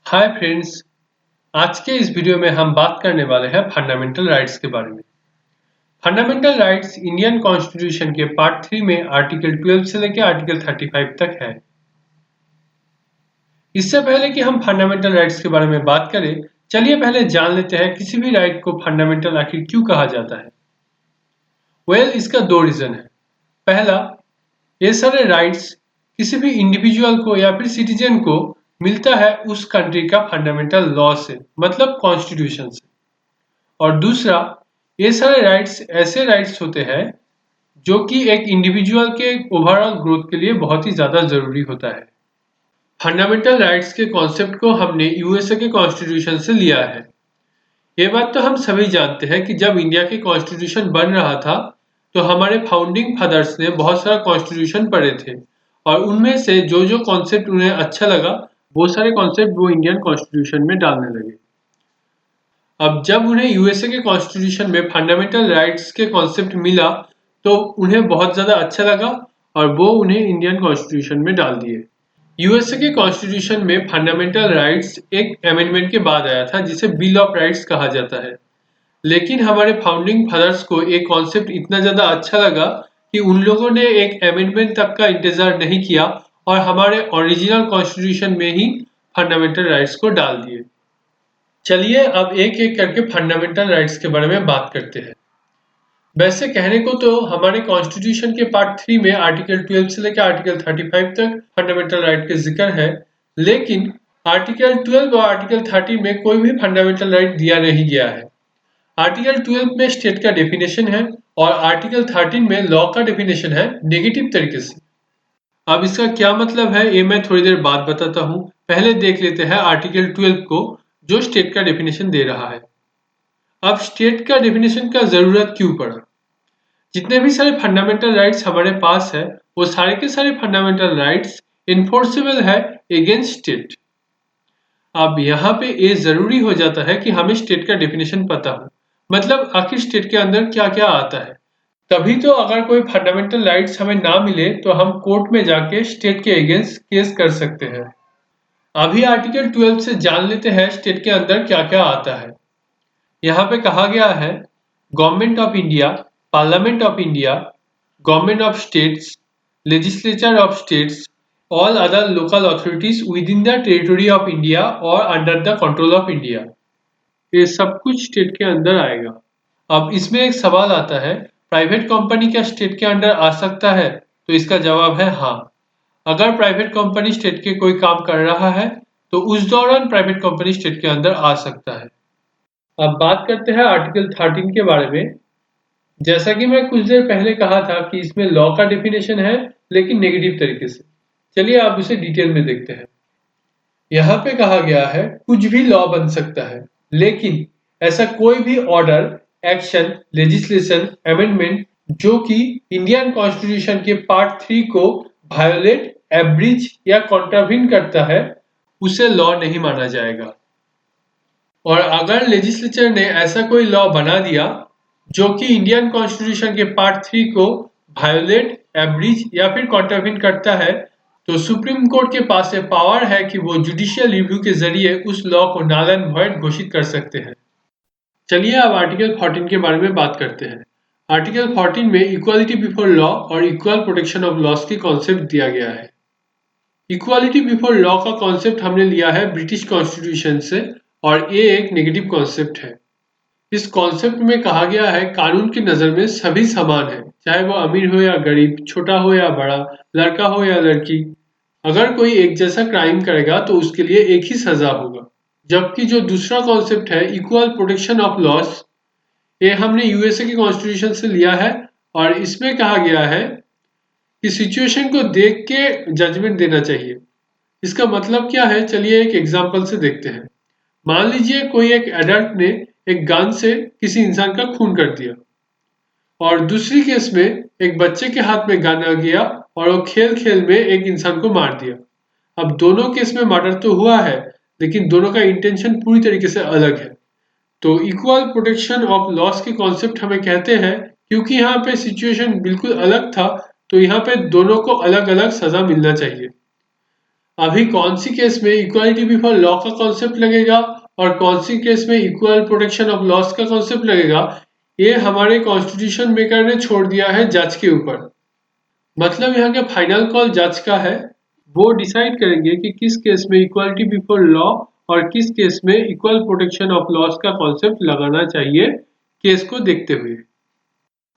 Hi friends, आज के इस वीडियो में हम बात करने वाले हैं फंडामेंटल राइट्स के बारे में। फंडामेंटल राइट्स इंडियन कॉन्स्टिट्यूशन के पार्ट 3 में आर्टिकल 12 से लेकर आर्टिकल 35 तक है। इससे पहले कि हम फंडामेंटल राइट्स के बारे में बात करें, चलिए पहले जान लेते हैं किसी भी राइट को फंडामेंटल आखिर क्यों कहा जाता है। इसका दो रीजन है। पहला, ये सारे राइट्स किसी भी इंडिविजुअल को या फिर सिटीजन को मिलता है उस कंट्री का फंडामेंटल लॉ से, मतलब कॉन्स्टिट्यूशन से। और दूसरा, ये सारे राइट्स ऐसे राइट्स होते हैं जो कि एक इंडिविजुअल के ओवरऑल ग्रोथ के लिए बहुत ही ज्यादा जरूरी होता है। फंडामेंटल राइट्स के कॉन्सेप्ट को हमने यूएसए के कॉन्स्टिट्यूशन से लिया है। ये बात तो हम सभी जानते हैं कि जब इंडिया के कॉन्स्टिट्यूशन बन रहा था तो हमारे फाउंडिंग फादर्स ने बहुत सारा कॉन्स्टिट्यूशन पढ़े थे और उनमें से जो जो कॉन्सेप्ट उन्हें अच्छा लगा वो सारे कॉन्सेप्ट वो इंडियन कॉन्स्टिट्यूशन में डालने लगे। अब जब उन्हें यूएसए के कॉन्स्टिट्यूशन में फंडामेंटल राइट्स के कॉन्सेप्ट मिला तो उन्हें बहुत ज़्यादा अच्छा लगा और वो उन्हें इंडियन कॉन्स्टिट्यूशन में डाल दिए। यूएसए के कॉन्स्टिट्यूशन में फंडामेंटल राइट्स एक अमेंडमेंट के बाद आया था जिसे बिल ऑफ राइट्स कहा जाता है। लेकिन हमारे फाउंडिंग फादर्स को एक कॉन्सेप्ट इतना ज़्यादा अच्छा लगा कि उन लोगों ने एक अमेंडमेंट तक का इंतजार नहीं किया और हमारे ओरिजिनल कॉन्स्टिट्यूशन में ही फंडामेंटल राइट्स को डाल दिए। चलिए अब एक एक करके फंडामेंटल राइट्स के बारे में बात करते हैं। वैसे कहने को तो हमारे कॉन्स्टिट्यूशन के पार्ट 3 में आर्टिकल 12 से लेकर आर्टिकल 35 तक फंडामेंटल राइट के जिक्र है, लेकिन आर्टिकल 12 और आर्टिकल 30 में कोई भी फंडामेंटल राइट दिया नहीं गया है। आर्टिकल 12 में स्टेट का डेफिनेशन है और आर्टिकल 13 में लॉ का डेफिनेशन है नेगेटिव तरीके से। अब इसका क्या मतलब है ये मैं थोड़ी देर बाद बताता हूँ। पहले देख लेते हैं आर्टिकल 12 को जो स्टेट का डेफिनेशन दे रहा है। अब स्टेट का डेफिनेशन का जरूरत क्यों पड़ा? जितने भी सारे फंडामेंटल राइट्स हमारे पास है वो सारे के सारे फंडामेंटल राइट्स इन्फोर्सेबल है अगेंस्ट स्टेट। अब यहाँ पे ये जरूरी हो जाता है कि हमें स्टेट का डेफिनेशन पता हो, मतलब आखिर स्टेट के अंदर क्या क्या आता है। तभी तो अगर कोई फंडामेंटल राइट्स हमें ना मिले तो हम कोर्ट में जाके स्टेट के अगेंस्ट केस कर सकते हैं। अभी आर्टिकल 12 से जान लेते हैं स्टेट के अंदर क्या क्या आता है। यहाँ पे कहा गया है government of India, parliament of India, government of states, legislature of states, all other local authorities within the territory of India और under the control of India. ये सब कुछ स्टेट के अंदर आएगा। अब इसमें एक सवाल आता है, प्राइवेट कंपनी क्या स्टेट के अंडर आ सकता है? तो इसका जवाब है हाँ। अगर प्राइवेट कंपनी स्टेट के कोई काम कर रहा है तो उस दौरान प्राइवेट कंपनी स्टेट के अंदर आ सकता है। अब बात करते हैं आर्टिकल 13 के बारे में। जैसा कि मैं कुछ देर पहले कहा था कि इसमें लॉ का डेफिनेशन है लेकिन नेगेटिव तरीके से। चलिए आप उसे डिटेल में देखते हैं। यहाँ पे कहा गया है कुछ भी लॉ बन सकता है, लेकिन ऐसा कोई भी ऑर्डर, एक्शन, लेजिस्लेशन, अमेंडमेंट जो कि इंडियन कॉन्स्टिट्यूशन के पार्ट 3 को वायोलेट, एब्रिज या कॉन्ट्राविन करता है उसे लॉ नहीं माना जाएगा। और अगर लेजिस्लेचर ने ऐसा कोई लॉ बना दिया जो कि इंडियन कॉन्स्टिट्यूशन के पार्ट 3 को वायोलेट, एब्रिज या फिर कॉन्ट्राविन करता है तो सुप्रीम कोर्ट के पास ये पावर है कि वो जुडिशियल रिव्यू के जरिए उस लॉ को नल एंड वॉइड घोषित कर सकते हैं। चलिए अब आर्टिकल 14 के बारे में बात करते हैं। आर्टिकल 14 में इक्वालिटी बिफोर लॉ और इक्वल प्रोटेक्शन ऑफ लॉस के कॉन्सेप्ट दिया गया है। इक्वालिटी बिफोर लॉ का कॉन्सेप्ट हमने लिया है ब्रिटिश कॉन्स्टिट्यूशन से और ये एक नेगेटिव कॉन्सेप्ट है। इस कॉन्सेप्ट में कहा गया है कानून की नजर में सभी समान है, चाहे वो अमीर हो या गरीब, छोटा हो या बड़ा, लड़का हो या लड़की। अगर कोई एक जैसा क्राइम करेगा तो उसके लिए एक ही सजा होगा। जबकि जो दूसरा कॉन्सेप्ट है इक्वल प्रोटेक्शन ऑफ लॉस, ये हमने यूएसए के कॉन्स्टिट्यूशन से लिया है और इसमें कहा गया है कि सिचुएशन को देख के जजमेंट देना चाहिए। इसका मतलब क्या है, चलिए एक एग्जांपल से देखते हैं। मान लीजिए कोई एक एडल्ट ने एक गन से किसी इंसान का खून कर दिया और दूसरी केस में एक बच्चे के हाथ में गन आ गया और वो खेल खेल में एक इंसान को मार दिया। अब दोनों केस में मर्डर तो हुआ है लेकिन दोनों का इंटेंशन पूरी तरीके से अलग है। तो इक्वल प्रोटेक्शन ऑफ लॉस के कॉन्सेप्ट हमें कहते हैं क्योंकि यहाँ पे सिचुएशन बिल्कुल अलग था तो यहाँ पे दोनों को अलग अलग सजा मिलना चाहिए। अभी कौन सी केस में इक्वालिटी बिफोर लॉ का कॉन्सेप्ट लगेगा और कौन सी केस में इक्वल प्रोटेक्शन ऑफ लॉस का कॉन्सेप्ट लगेगा, ये हमारे कॉन्स्टिट्यूशन मेकर ने छोड़ दिया है जज के ऊपर। मतलब यहाँ का फाइनल कॉल जज का है। वो डिसाइड करेंगे कि किस केस में इक्वालिटी बिफोर लॉ और किस केस में इक्वल प्रोटेक्शन ऑफ लॉस का कॉन्सेप्ट लगाना चाहिए, केस को देखते हुए।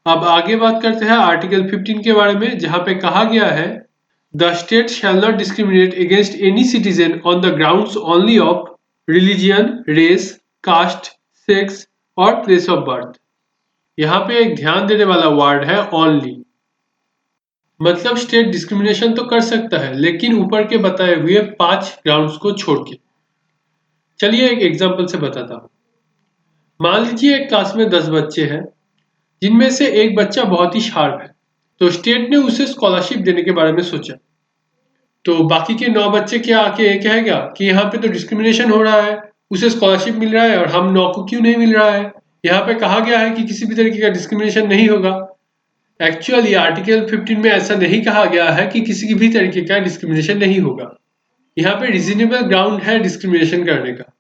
अब आगे बात करते हैं आर्टिकल 15 के बारे में, जहां पे कहा गया है the state shall not discriminate against any citizen on the grounds only of religion, race, caste, sex और प्लेस ऑफ बर्थ। यहाँ पे एक ध्यान देने वाला वर्ड है ओनली। मतलब स्टेट डिस्क्रिमिनेशन तो कर सकता है, लेकिन ऊपर के बताए हुए 5 ग्राउंड्स को छोड़ के। चलिए एक एग्जांपल से बताता हूँ। मान लीजिए एक क्लास में 10 बच्चे हैं, जिनमें से एक बच्चा बहुत ही शार्प है, तो स्टेट ने उसे स्कॉलरशिप देने के बारे में सोचा। तो बाकी के 9 बच्चे क्या आके ये कहेगा कि यहाँ पे तो डिस्क्रिमिनेशन हो रहा है, उसे स्कॉलरशिप मिल रहा है और हम 9 को क्यों नहीं मिल रहा है। यहाँ पे कहा गया है कि किसी भी तरीके का डिस्क्रिमिनेशन नहीं होगा। एक्चुअली आर्टिकल 15 में ऐसा नहीं कहा गया है कि किसी भी तरीके का डिस्क्रिमिनेशन नहीं होगा। यहाँ पे रीजनेबल ग्राउंड है डिस्क्रिमिनेशन करने का।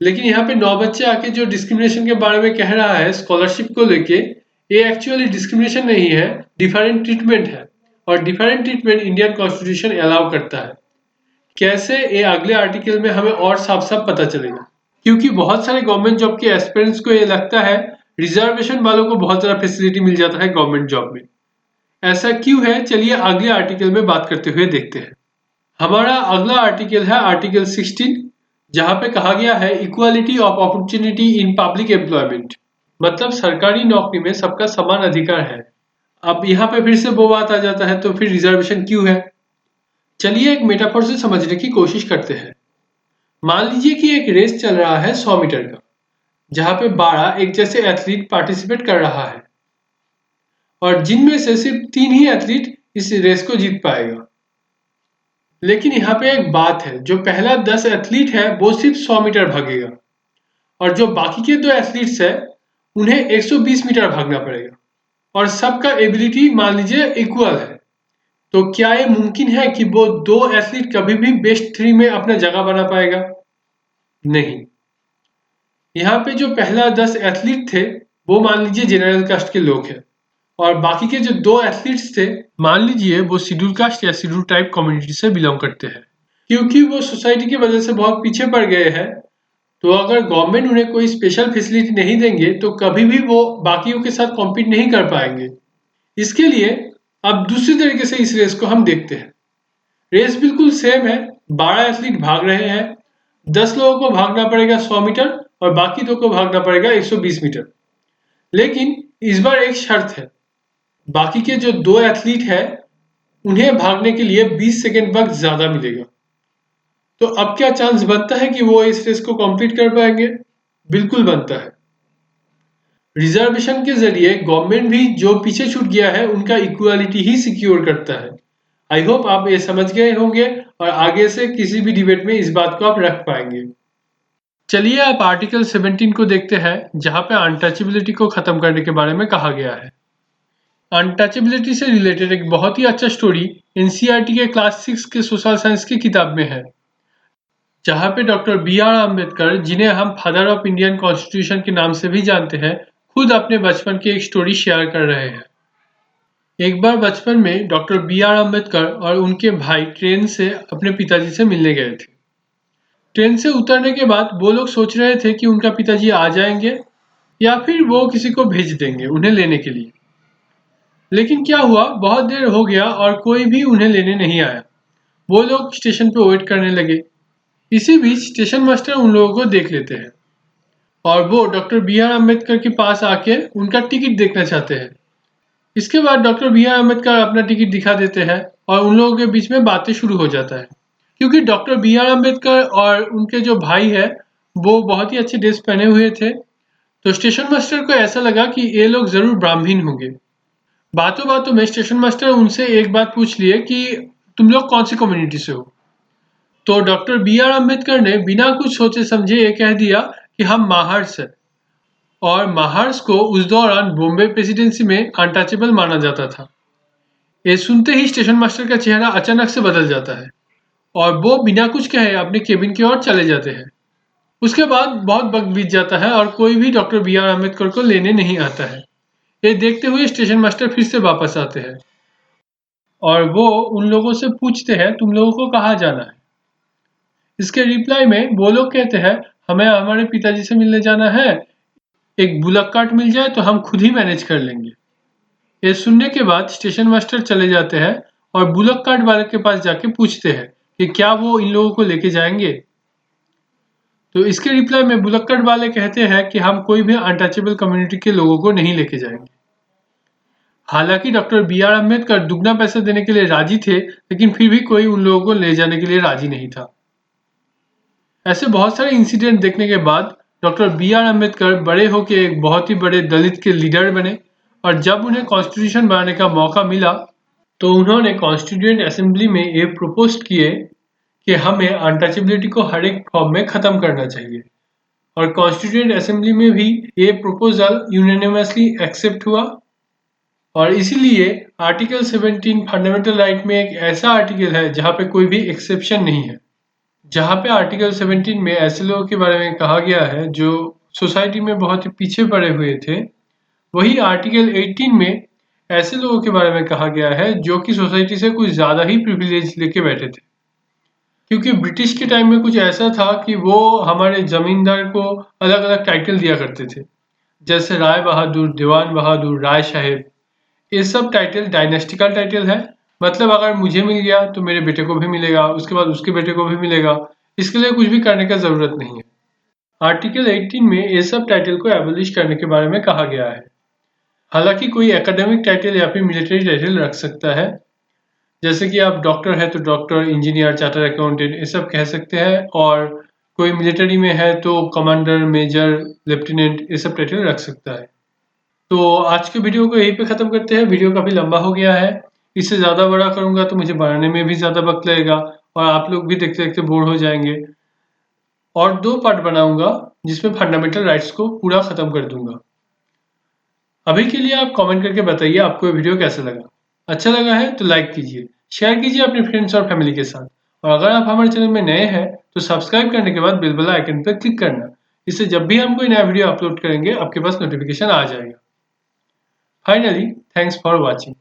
लेकिन यहाँ पे 9 बच्चे आके जो डिस्क्रिमिनेशन के बारे में कह रहा है स्कॉलरशिप को लेके, ये एक्चुअली डिस्क्रिमिनेशन नहीं है, डिफरेंट ट्रीटमेंट है। और different treatment Indian constitution allow करता है। कैसे, ये अगले आर्टिकल में हमें और साफ साफ पता चलेगा। क्योंकि बहुत सारे गवर्नमेंट जॉब के एस्पिरेंट्स को ये लगता है रिजर्वेशन वालों को बहुत ज्यादा फैसिलिटी मिल जाता है गवर्नमेंट जॉब में। ऐसा क्यों है, चलिए अगले आर्टिकल में बात करते हुए देखते हैं। हमारा अगला आर्टिकल है आर्टिकल 16, जहां पे कहा गया है equality of opportunity in public employment. मतलब सरकारी नौकरी में सबका समान अधिकार है। अब यहाँ पे फिर से वो बात आ जाता है, तो फिर रिजर्वेशन क्यों है। चलिए एक मेटाफोर से समझने की कोशिश करते हैं। मान लीजिए कि एक रेस चल रहा है 100 मीटर का, जहां पे 12 एक जैसे एथलीट पार्टिसिपेट कर रहा है और जिनमें से सिर्फ 3 ही एथलीट इस रेस को जीत पाएगा। लेकिन यहाँ पे एक बात है, जो पहला 10 एथलीट है वो सिर्फ 100 मीटर भागेगा और जो बाकी के 2 एथलीट्स है उन्हें 120 मीटर भागना पड़ेगा और सबका एबिलिटी मान लीजिए इक्वल है। तो क्या ये मुमकिन है कि वो 2 एथलीट कभी भी बेस्ट 3 में अपना जगह बना पाएगा? नहीं। यहाँ पे जो पहला 10 एथलीट थे वो मान लीजिए जनरल कास्ट के लोग हैं और बाकी के जो 2 एथलीट्स थे मान लीजिए वो शेड्यूल कास्ट या शेड्यूल ट्राइब कम्युनिटी से बिलोंग करते हैं। क्योंकि वो सोसाइटी की वजह से बहुत पीछे पड़ गए हैं, तो अगर गवर्नमेंट उन्हें कोई स्पेशल फैसिलिटी नहीं देंगे तो कभी भी वो बाकियों के साथ कॉम्पीट नहीं कर पाएंगे। इसके लिए अब दूसरी तरीके से इस रेस को हम देखते हैं। रेस बिल्कुल सेम है, 12 एथलीट भाग रहे हैं, 10 लोगों को भागना पड़ेगा 100 मीटर और बाकी 2 को भागना पड़ेगा 120 मीटर। लेकिन इस बार एक शर्त है, बाकी के जो 2 एथलीट हैं उन्हें भागने के लिए 20 सेकेंड वक्त ज्यादा मिलेगा। तो अब क्या चांस बनता है कि वो इस रेस को कंप्लीट कर पाएंगे? बिल्कुल बनता है। रिजर्वेशन के जरिए गवर्नमेंट भी जो पीछे छूट गया है उनका इक्वालिटी ही सिक्योर करता है। आई होप आप ये समझ गए होंगे और आगे से किसी भी डिबेट में इस बात को आप रख पाएंगे। चलिए आप आर्टिकल 17 को देखते हैं, जहां पे अनटचेबिलिटी को खत्म करने के बारे में कहा गया है। अनटचेबिलिटी से रिलेटेड एक बहुत ही अच्छा स्टोरी एनसीईआरटी के क्लास 6 के सोशल साइंस की किताब में है, जहां पे डॉक्टर बी.आर. अम्बेडकर, जिन्हें हम फादर ऑफ इंडियन कॉन्स्टिट्यूशन के नाम से भी जानते हैं, खुद अपने बचपन की एक स्टोरी शेयर कर रहे हैं। एक बार बचपन में डॉक्टर बी.आर. अम्बेडकर और उनके भाई ट्रेन से अपने पिताजी से मिलने गए थे। ट्रेन से उतरने के बाद वो लोग सोच रहे थे कि उनका पिताजी आ जाएंगे या फिर वो किसी को भेज देंगे उन्हें लेने के लिए। लेकिन क्या हुआ, बहुत देर हो गया और कोई भी उन्हें लेने नहीं आया। वो लोग स्टेशन पे वेट करने लगे। इसी बीच स्टेशन मास्टर उन लोगों को देख लेते हैं और वो डॉक्टर बी.आर. अम्बेडकर के पास आके उनका टिकट देखना चाहते हैं। इसके बाद डॉक्टर बी.आर. अम्बेडकर अपना टिकट दिखा देते हैं और उन लोगों के बीच में बातें शुरू हो जाता है। क्योंकि डॉक्टर बी.आर. अम्बेडकर और उनके जो भाई है वो बहुत ही अच्छे ड्रेस पहने हुए थे, तो स्टेशन मास्टर को ऐसा लगा कि ये लोग जरूर ब्राह्मण होंगे। बातों बातों में स्टेशन मास्टर उनसे एक बात पूछ लिए कि तुम लोग कौन सी कम्युनिटी से हो। तो डॉक्टर बी.आर. अम्बेडकर ने बिना कुछ सोचे समझे ये कह दिया कि हम महार्स हैं। और महार्स को उस दौरान बॉम्बे प्रेसिडेंसी में अनटचेबल माना जाता था। ये सुनते ही स्टेशन मास्टर का चेहरा अचानक से बदल जाता है और वो बिना कुछ कहे अपने केबिन की ओर चले जाते हैं। उसके बाद बहुत वक्त बीत जाता है और कोई भी डॉक्टर बी आर अम्बेडकर को लेने नहीं आता है। ये देखते हुए स्टेशन मास्टर फिर से वापस आते हैं और वो उन लोगों से पूछते हैं तुम लोगों को कहाँ जाना है। इसके रिप्लाई में वो लोग कहते हैं हमें हमारे पिताजी से मिलने जाना है, एक बुलक कार्ट मिल जाए तो हम खुद ही मैनेज कर लेंगे। ये सुनने के बाद स्टेशन मास्टर चले जाते हैं और बुलक कार्ट वाले के पास जाके पूछते हैं कि क्या वो इन लोगों को लेके जाएंगे। तो इसके रिप्लाई में बुलक कार्ट वाले कहते हैं कि हम कोई भी अनटचेबल कम्युनिटी के लोगों को नहीं लेके जाएंगे। हालांकि डॉक्टर बी आर अम्बेडकर दुगना पैसा देने के लिए राजी थे, लेकिन फिर भी कोई उन लोगों को ले जाने के लिए राजी नहीं था। ऐसे बहुत सारे इंसिडेंट देखने के बाद डॉक्टर बी आर अम्बेडकर बड़े होकर एक बहुत ही बड़े दलित के लीडर बने और जब उन्हें कॉन्स्टिट्यूशन बनाने का मौका मिला तो उन्होंने कॉन्स्टिट्यूएंट असेंबली में ये प्रपोज किए कि हमें अनटचेबिलिटी को हर एक फॉर्म में खत्म करना चाहिए और कॉन्स्टिट्यूएंट असेंबली में भी ये प्रपोजल यूनानिमसली एक्सेप्ट हुआ। और इसीलिए आर्टिकल 17 फंडामेंटल राइट में एक ऐसा आर्टिकल है जहाँ पे कोई भी एक्सेप्शन नहीं है। जहाँ पे आर्टिकल 17 में ऐसे लोगों के बारे में कहा गया है जो सोसाइटी में बहुत ही पीछे पड़े हुए थे, वही आर्टिकल 18 में ऐसे लोगों के बारे में कहा गया है जो कि सोसाइटी से कुछ ज़्यादा ही प्रिविलेज लेके बैठे थे। क्योंकि ब्रिटिश के टाइम में कुछ ऐसा था कि वो हमारे जमींदार को अलग अलग टाइटल दिया करते थे, जैसे राय बहादुर, दीवान बहादुर, राय साहेब। ये सब टाइटल डायनेस्टिकल टाइटल है, मतलब अगर मुझे मिल गया तो मेरे बेटे को भी मिलेगा, उसके बाद उसके बेटे को भी मिलेगा। इसके लिए कुछ भी करने का जरूरत नहीं है। आर्टिकल 18 में ये सब टाइटल को एबोलिश करने के बारे में कहा गया है। हालांकि कोई एकेडमिक टाइटल या फिर मिलिट्री टाइटल रख सकता है, जैसे कि आप डॉक्टर है तो डॉक्टर, इंजीनियर, चार्टर अकाउंटेंट ये सब कह सकते हैं, और कोई मिलिट्री में है तो कमांडर, मेजर, लेफ्टिनेंट ये सब टाइटल रख सकता है। तो आज के वीडियो को यहीं पे ख़त्म करते हैं। वीडियो काफ़ी लंबा हो गया है, इससे ज़्यादा बड़ा करूँगा तो मुझे बनाने में भी ज़्यादा वक्त लगेगा और आप लोग भी देखते-देखते बोर हो जाएंगे। और 2 पार्ट बनाऊँगा जिसमें फंडामेंटल राइट्स को पूरा ख़त्म कर दूँगा। अभी के लिए आप कमेंट करके बताइए आपको ये वीडियो कैसा लगा। अच्छा लगा है तो लाइक कीजिए, शेयर कीजिए अपने फ्रेंड्स और फैमिली के साथ। और अगर आप हमारे चैनल में नए हैं तो सब्सक्राइब करने के बाद बेल वाला आइकन पर क्लिक करना। इससे जब भी हम कोई नया वीडियो अपलोड करेंगे आपके पास नोटिफिकेशन आ जाएगा। Finally, thanks for watching.